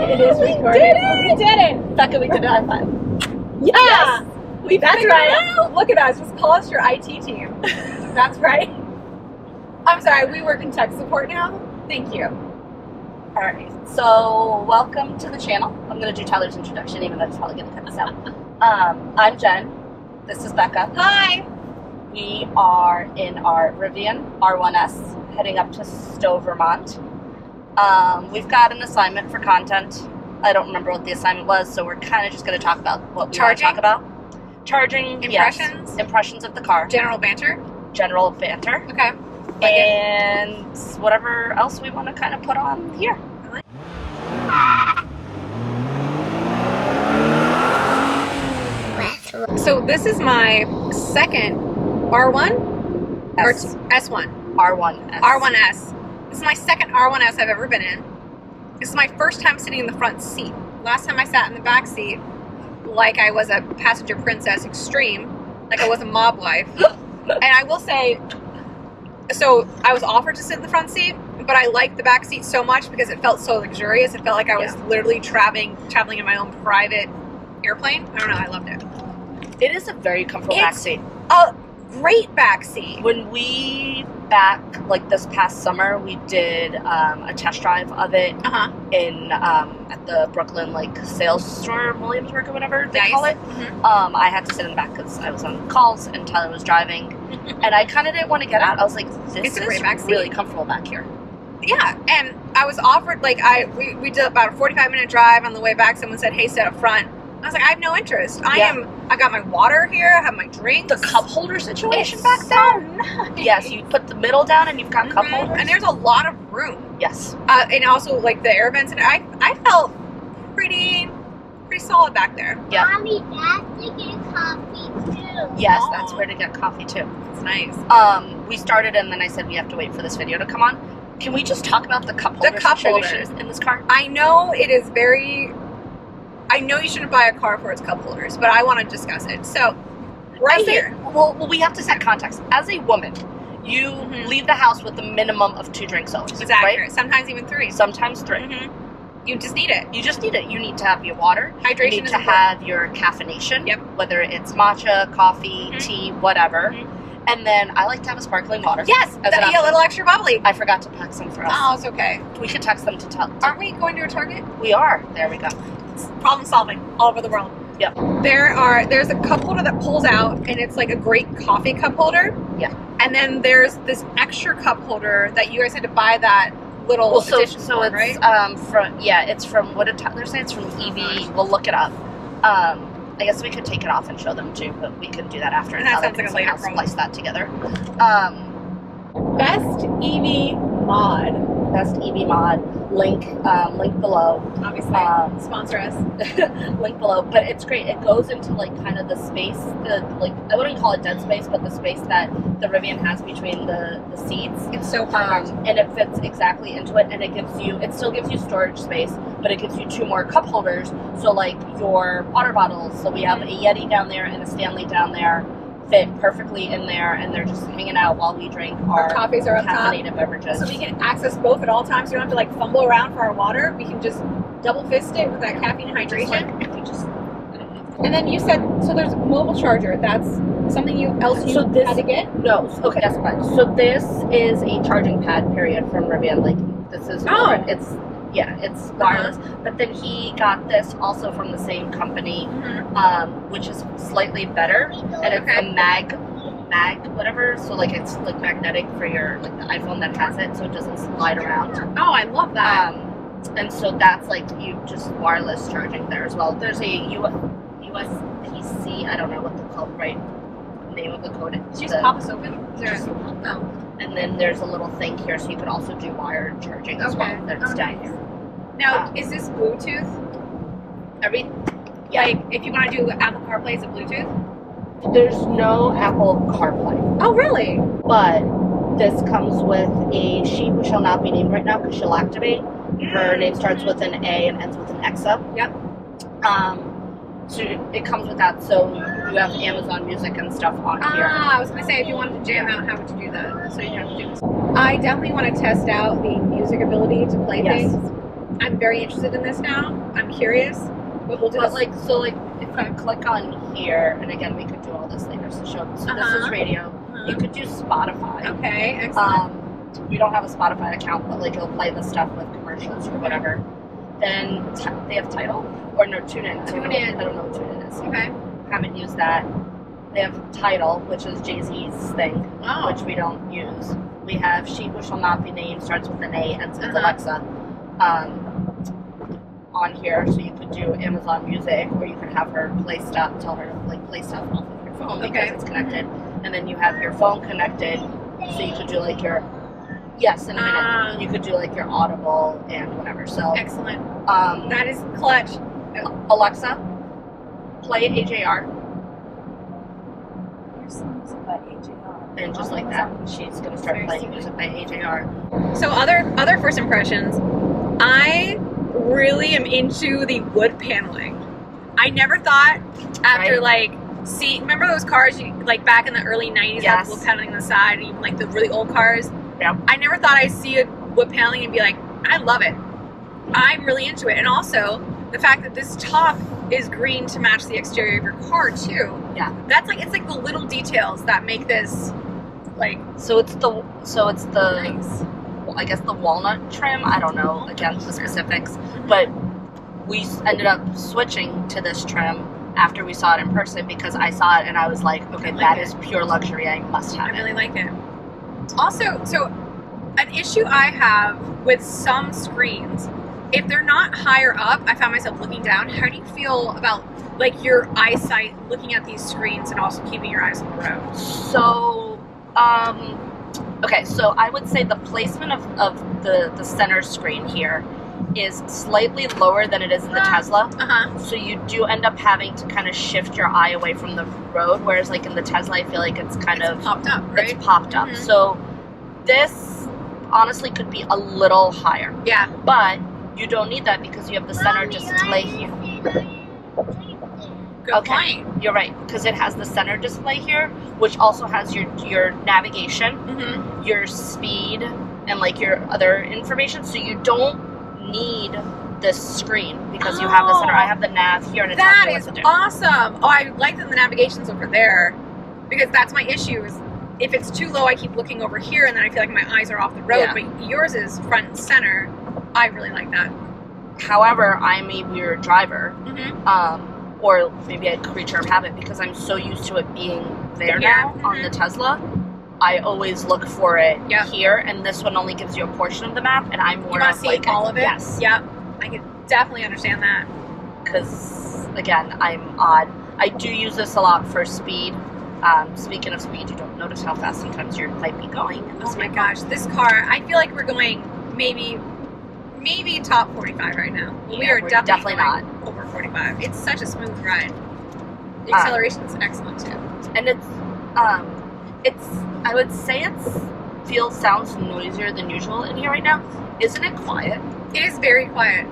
It is recording. We did it! Becca, we did it on fun. Yeah! Yes. We That's figured right. it out. Look at us. Just call us your IT team. That's right. I'm sorry, we work in tech support now. Thank you. Alright, so welcome to the channel. I'm going to do Tyler's introduction, even though he's probably going to cut this out. I'm Jen. This is Becca. Hi. We are in our Rivian R1S heading up to Stowe, Vermont. We've got an assignment for content. I don't remember what the assignment was, so we're kind of just going to talk about what we want to talk about. Charging, Impressions? yes. Impressions of the car. General banter? General banter. Okay. And whatever else we want to kind of put on here. So this is my second R1 or S1? R1S. R1S. This is my second R1S I've ever been in. This is my first time sitting in the front seat. Last time I sat in the back seat, like I was a passenger princess extreme, like I was a mob wife. And I will say, so I was offered to sit in the front seat, but I liked the back seat so much because it felt so luxurious. It felt like I was literally traveling in my own private airplane. I don't know, I loved it. It is a very comfortable back seat. A great back seat. When we like this past summer, we did a test drive of it in at the Brooklyn sales store, Williamsburg or whatever they call it. Mm-hmm. I had to sit in the back because I was on calls and Tyler was driving, and I kind of didn't want to get out. I was like, "This is really comfortable back here." Yeah, and I was offered we did about a 45-minute drive. On the way back, someone said, "Hey, sit up front." I was like, I have no interest. I got my water here. I have my drinks. The cup holder situation back there. Nice. Yes, you put the middle down and you've got cup holders. And there's a lot of room. Yes. And also the air vents, and I felt pretty solid back there. Yeah. Mommy, that's to get coffee too. Yes, that's where to get coffee too. It's nice. We started and then I said we have to wait for this video to come on. Can we just talk about the cup holder situation in this car? I know it is I know you shouldn't buy a car for its cup holders, but I want to discuss it. So, here. Well, we have to set context. As a woman, you leave the house with a minimum of 2 drinks always. It's accurate. Right? Sometimes even 3. Sometimes 3. You just need it. You just need it. You need to have your water. Hydration You need to have your caffeination. Yep. Whether it's matcha, coffee, tea, whatever. And then I like to have a a sparkling water. Yes, a little extra bubbly. I forgot to pack some for us. Oh, it's okay. We could text them to tell. Aren't we going to a Target? We are. There we go. Problem solving all over the world. Yep. There's a cup holder that pulls out, and it's like a great coffee cup holder. Yeah. And then there's this extra cup holder that you guys had to buy that little addition so for, it's right? it's from, what did Tyler say? It's from EV. We'll look it up. I guess we could take it off and show them too, but we can do that after. And that sounds like a later promo. Splice that together. BestEVMod. BestEVMod. Link below. Obviously, sponsor us. Link below. But it's great. It goes into kind of the space, I wouldn't call it dead space, but the space that the Rivian has between the seats. It's so perfect. And it fits exactly into it, and it still gives you storage space, but it gives you 2 more cup holders. So your water bottles. So we have a Yeti down there and a Stanley down there. Fit perfectly in there, and they're just hanging out while we drink our coffees are up caffeinated top. beverages. So we can access both at all times. You don't have to fumble around for our water. We can just double fist it with that caffeine and hydration. And then you said, so there's a mobile charger. That's something you had to get? No. Okay, that's fine. So this is a charging pad, period, from Rivian. This is it's wireless. But then he got this also from the same company, which is slightly better, and it's a mag whatever. So it's magnetic for your the iPhone that has it, so it doesn't slide around. Oh, I love that. And so that's you just wireless charging there as well. There's a USB-C. I don't know what the name of the code is. Just pop us open. And then there's a little thing here, so you can also do wired charging as well. That's down here. Now, is this Bluetooth? If you want to do Apple CarPlay, is it Bluetooth? There's no Apple CarPlay. Oh, really? But this comes with a she who shall not be named right now because she'll activate. Her name starts with an A and ends with an X-up. Yep. So it comes with that, so you have Amazon Music and stuff on here. I was going to say, if you wanted to jam out, how would you do that? So you have to do this. I definitely want to test out the music ability to play things. I'm very interested in this now. I'm curious. But we'll do But this. like, so like, if I click on here, and again, we could do all this later. So show. So this is radio. You could do Spotify. Okay, excellent. We don't have a Spotify account, but like it'll play the stuff with commercials or whatever. Then they have Tidal or no TuneIn. I don't know what TuneIn is. Okay. Haven't used that. They have Tidal, which is Jay-Z's thing, which we don't use. We have She Who Shall Not Be Named, starts with an A, and it's Alexa. On here, so you could do Amazon Music, or you could have her play stuff, tell her to like play stuff off of your phone because it's connected. And then you have your phone connected, so you could do like your in a minute. You could do like your Audible and whatever. So excellent. That is clutch. Alexa, play AJR. Here's some music by AJR. And just like that, she's gonna start playing music by AJR. So other first impressions, I really am into the wood paneling. I never thought after remember those cars you like back in the early 90s had the wood paneling on the side, even like the really old cars. Yeah. I never thought I'd see a wood paneling and be like, I love it. I'm really into it. And also the fact that this top is green to match the exterior of your car too. Yeah. That's like, it's like the little details that make this like so it's the nice. I guess the walnut trim. I don't know again the specifics, but we ended up switching to this trim after we saw it in person because I saw it and I was like, okay, that is pure luxury. I must have it. I really like it. Also, so an issue I have with some screens, if they're not higher up, I found myself looking down. How do you feel about like your eyesight looking at these screens and also keeping your eyes on the road? So, okay, so I would say the placement of the center screen here is slightly lower than it is in the Tesla. So you do end up having to kind of shift your eye away from the road, whereas like in the Tesla, I feel like it's popped up, right? It's popped up. So this honestly could be a little higher. Yeah. But you don't need that because you have the center display here. Good point. You're right, because it has the center display here, which also has your navigation, your speed, and like your other information. So you don't need this screen because you have the center. I have the nav here, and it tells me what to do. Awesome. Oh, I like that the navigation's over there because that's my issue. Is if it's too low, I keep looking over here, and then I feel like my eyes are off the road. But yours is front and center. I really like that. However, I'm a weird driver. Or maybe a creature of habit because I'm so used to it being there now on the Tesla. I always look for it here, and this one only gives you a portion of the map, and I'm more of like all of it. Yes. Yep. I can definitely understand that. Because again, I'm odd. I do use this a lot for speed. Speaking of speed, you don't notice how fast sometimes you might be going. Oh my gosh, this car! I feel like we're going maybe top 45 right now. Yeah, we are we're definitely not over 45. It's such a smooth ride. The acceleration is excellent too. And it's I would say sounds noisier than usual in here right now. Isn't it quiet? It is very quiet.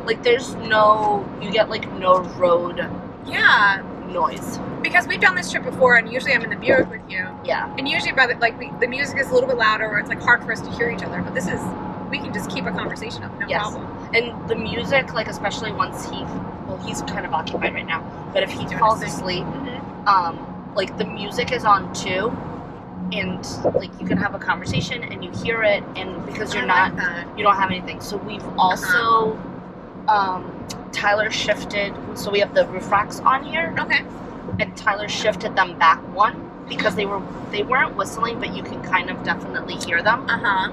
Like you get like no road noise. Because we've done this trip before, and usually I'm in the Buick with you. Yeah. And usually the music is a little bit louder, or it's like hard for us to hear each other. But we can just keep a conversation up, no problem. And the music, like especially once he's kind of occupied right now, but if he falls asleep, like the music is on too, and like you can have a conversation and you hear it, and because you don't have anything. So we've also Tyler shifted, so we have the roof racks on here. Okay. And Tyler shifted them back one because they weren't whistling, but you can kind of definitely hear them.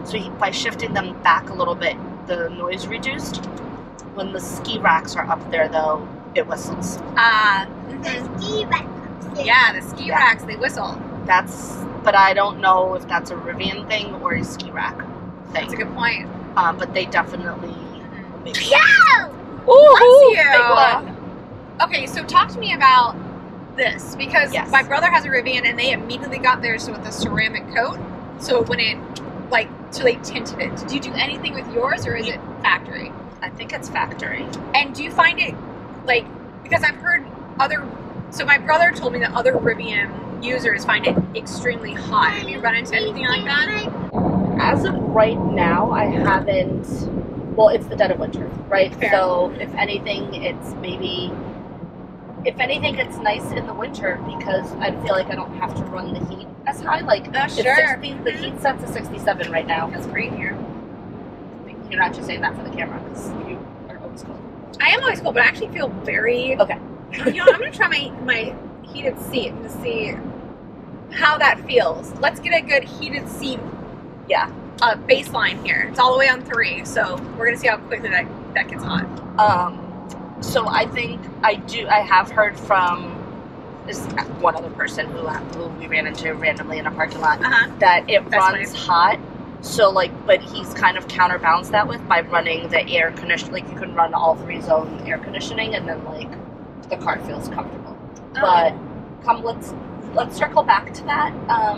So by shifting them back a little bit, the noise reduced. When the ski racks are up there, though, it whistles. The ski racks. Yeah, the ski racks, they whistle. But I don't know if that's a Rivian thing or a ski rack thing. That's a good point. But they definitely make Yo! Ooh, big one. Okay, so talk to me about this because my brother has a Rivian and they immediately got theirs with a ceramic coat. So when so they tinted it. Did you do anything with yours, or is it factory? I think it's factory. And do you find it because I've heard so my brother told me that other Rivian users find it extremely hot. Have you run into anything like that? As of right now, I haven't Well, it's the dead of winter, right? Fair. So if anything, it's nice in the winter because I feel like I don't have to run the heat as high. Like it's sure. 60, the heat set to 67 right now. It's great here. You're not just saying that for the camera because you are always cold. I am always cold, but I actually feel very... Okay. You know, I'm going to try my heated seat to see how that feels. Let's get a good heated seat baseline here. It's all the way on 3, so we're going to see how quickly that gets hot. So I think I have heard from this one other person who we ran into randomly in a parking lot that it runs hot. So but he's kind of counterbalanced that by running the air conditioning. Like you can run all 3 zone air conditioning, and then the car feels comfortable. But let's circle back to that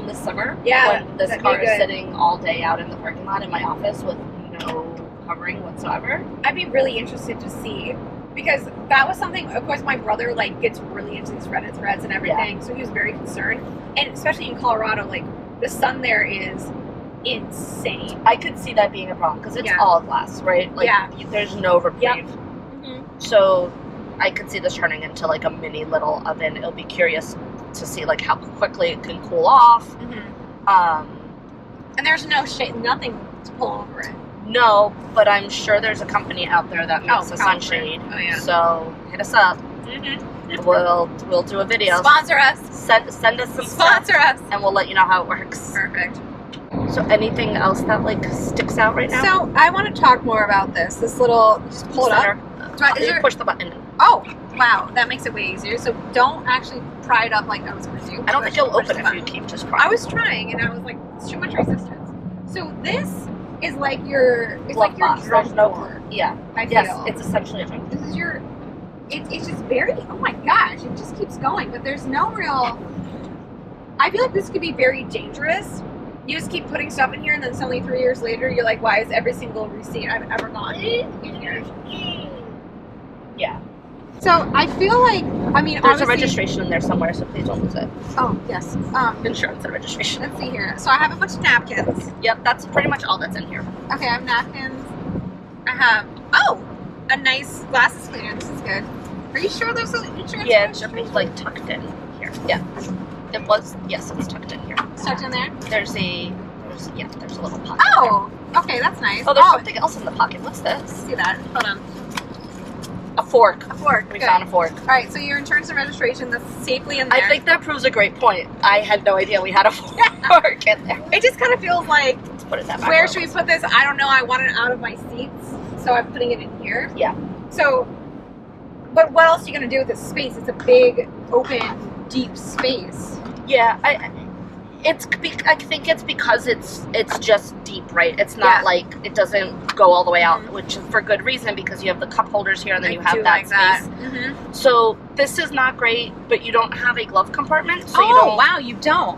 this summer. Yeah, when this car is sitting all day out in the parking lot in my office with no covering whatsoever. I'd be really interested to see. Because that was something, of course, my brother, gets really into these Reddit threads and everything, so he was very concerned. And especially in Colorado, the sun there is insane. I could see that being a problem, because it's all glass, right? There's no reprieve. Yep. Mm-hmm. So I could see this turning into, a mini little oven. It'll be curious to see, how quickly it can cool off. Mm-hmm. And there's no shade, nothing to pull over it. No, but I'm sure there's a company out there that makes a sunshade. Oh, yeah. So hit us up. Mm-hmm. We'll do a video. Sponsor us. Send us some Sponsor stuff, us. and we'll let you know how it works. Perfect. So anything else that sticks out right now? So I want to talk more about this. This little, just pull it up. You push the button. Oh, wow, that makes it way easier. So don't actually pry it up like I was going to do. I don't think you'll open if you keep just prying. I was trying, and I was like, it's too much resistance. So this is your box. drum door. Yeah. I feel. It's essentially a drum. This is your. It's just very. Oh my gosh! It just keeps going, but there's no real. I feel like this could be very dangerous. You just keep putting stuff in here, and then suddenly 3 years later, you're like, "Why is every single receipt I've ever gotten in here?" Yeah. So I feel like there's a registration in there somewhere, so please don't lose it. Oh yes. Insurance and registration. Let's see here. So I have a bunch of napkins. Yep, that's pretty much all that's in here. Okay, I have napkins. I have a nice glasses cleaner. This is good. Are you sure there's an insurance? Yeah, it should be tucked in here. Yeah. It was. Yes, it's tucked in here. Tucked in there. There's a little pocket. Oh, okay, that's nice. Oh, there's something else in the pocket. What's this? See that? Hold on. A fork. A fork. We found a fork. All right, so your insurance and registration, that's safely in there. I think that proves a great point. I had no idea we had a fork in there. It just kind of feels like, let's put it that back. Where should we put this? I don't know. I want it out of my seats, so I'm putting it in here. Yeah. So, but what else are you going to do with this space? It's a big, open, deep space. Yeah, I think it's because it's just deep, right? It's not it doesn't go all the way out, which is for good reason, because you have the cup holders here and then you have that space. Mm-hmm. So this is not great, but you don't have a glove compartment. So wow, you don't.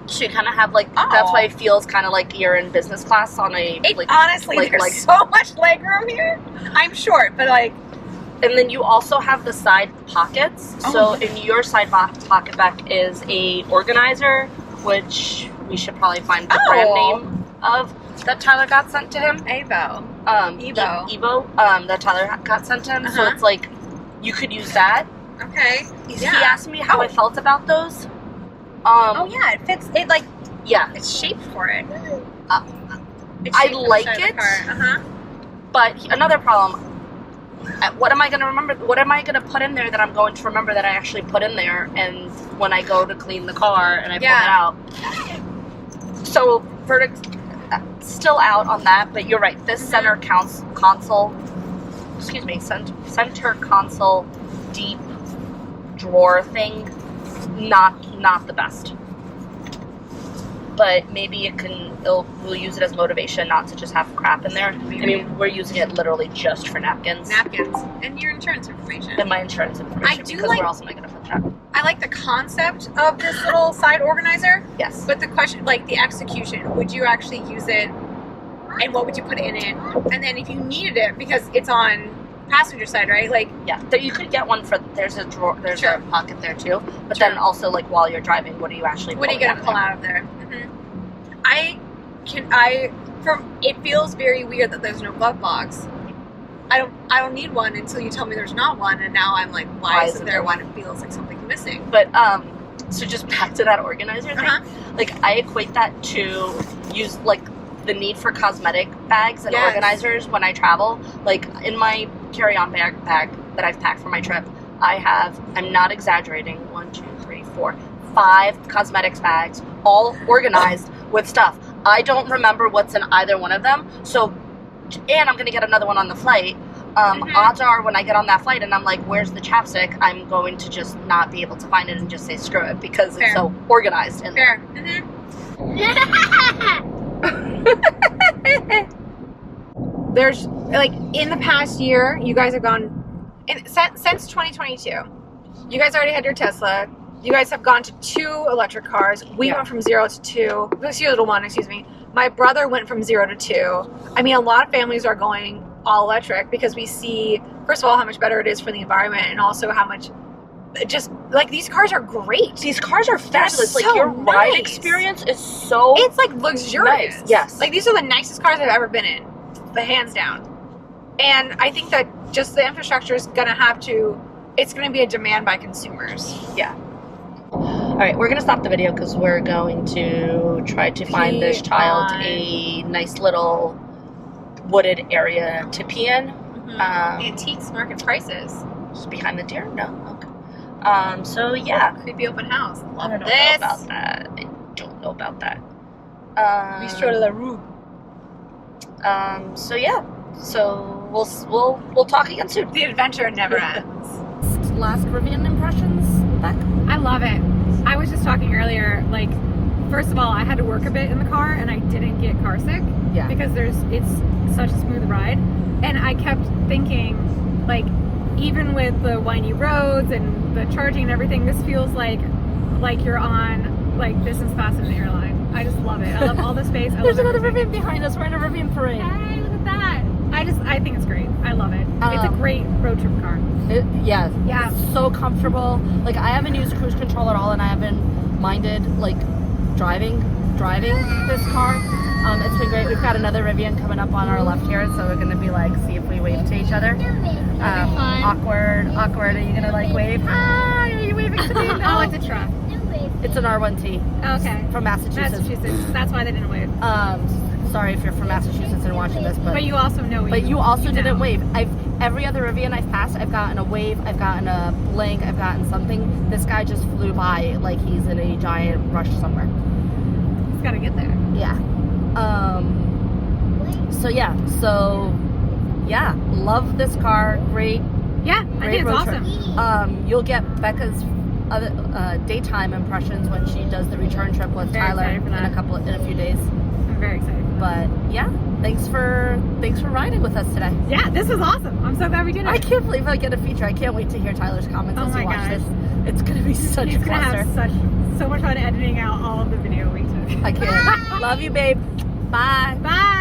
So you kind of have that's why it feels kind of like you're in business class on a. Honestly, there's so much leg room here. I'm short, but And then you also have the side pockets. So in your side pocket back is a organizer, which we should probably find the brand name of that Tyler got sent to him. Evo. Evo. That Tyler got sent to him. So it's you could use that. Okay. He asked me how I felt about those. It fits. It's shaped for it. I like it. But another problem. What am I going to remember? What am I going to put in there that I'm going to remember that I actually put in there? And when I go to clean the car and I pull it out. So verdict still out on that, but you're right. This center console, center console deep drawer thing, not the best. But maybe we'll use it as motivation not to just have crap in there. I mean, we're using it literally just for napkins. And your insurance information. And my insurance information, because where else am I going to put that? I like the concept of this little side organizer. Yes. But the question, the execution, would you actually use it? And what would you put in it? And then if you needed it, because it's on passenger side, right? You could get one there's a drawer, there's a pocket there too. But then also, while you're driving, what are you actually What are you going to pull out of there? It feels very weird that there's no glove box. I don't need one until you tell me there's not one, and now I'm like, why isn't there one? It feels like something's missing. But so just back to that organizer thing. Like I equate that to use like the need for cosmetic bags and organizers when I travel. Like in my carry-on bag that I've packed for my trip, I have, I'm not exaggerating, 1, 2, 3, 4, 5 cosmetics bags, all organized with stuff. I don't remember what's in either one of them. So, and I'm gonna get another one on the flight. Odds are when I get on that flight and I'm like, where's the chapstick? I'm going to just not be able to find it and just say screw it because it's so organized in there. There's like in the past year, you guys have gone since 2022. You guys already had your Tesla. You guys have gone to 2 electric cars. We went from 0 to 2. 0 to 1, excuse me. My brother went from 0 to 2. I mean, a lot of families are going all electric because we see, first of all, how much better it is for the environment, and also how much, just like, these cars are great. These cars are fabulous. They're like so your ride nice. experience is so It's like luxurious. nice. Yes. Like these are the nicest cars I've ever been in, the hands down. And I think that just the infrastructure is gonna have to, it's gonna be a demand by consumers. Yeah. All right, we're gonna stop the video because we're going to try to find this child a nice little wooded area to pee in. Antiques market prices. Just behind the deer? No. Okay. So yeah. Creepy open house. I don't know about that. I don't know about that. Bistro de la Rue. So yeah. So we'll talk again soon. The adventure never ends. Last Rivian impressions, Beck? I love it. I was just talking earlier, like, first of all, I had to work a bit in the car and I didn't get car sick. Yeah. Because it's such a smooth ride. And I kept thinking, like, even with the windy roads and the charging and everything, this feels like you're on, like, business class in an airline. I just love it. I love all the space. There's another Rivian behind us. We're in a Rivian parade. Hey, look at that. I think it's great. I love it. It's a great road trip car. Yeah. It's so comfortable. Like, I haven't used cruise control at all, and I haven't minded, like, driving this car. It's been great. We've got another Rivian coming up on our left here, so we're gonna be like, see if we wave to each other. Awkward. Are you gonna like wave? Hi, are you waving to me? Oh, it's a truck. It's an R1T. Okay. From Massachusetts. That's why they didn't wave. Sorry if you're from Massachusetts and watching this, but you also know. But you also didn't wave. Every other Rivian I've passed, I've gotten a wave, I've gotten a blink, I've gotten something. This guy just flew by like he's in a giant rush somewhere. He's got to get there. Yeah. So yeah, love this car. Great. Yeah, I think it's awesome. You'll get Becca's other daytime impressions when she does the return trip with Tyler in a few days. I'm very excited. But yeah, thanks for riding with us today. Yeah, this was awesome. I'm so glad we did it. I can't believe I get a feature. I can't wait to hear Tyler's comments as we watch this. It's gonna be such a cluster. He's gonna have so much fun editing out all of the video we took. I can't. Love you, babe. Bye. Bye.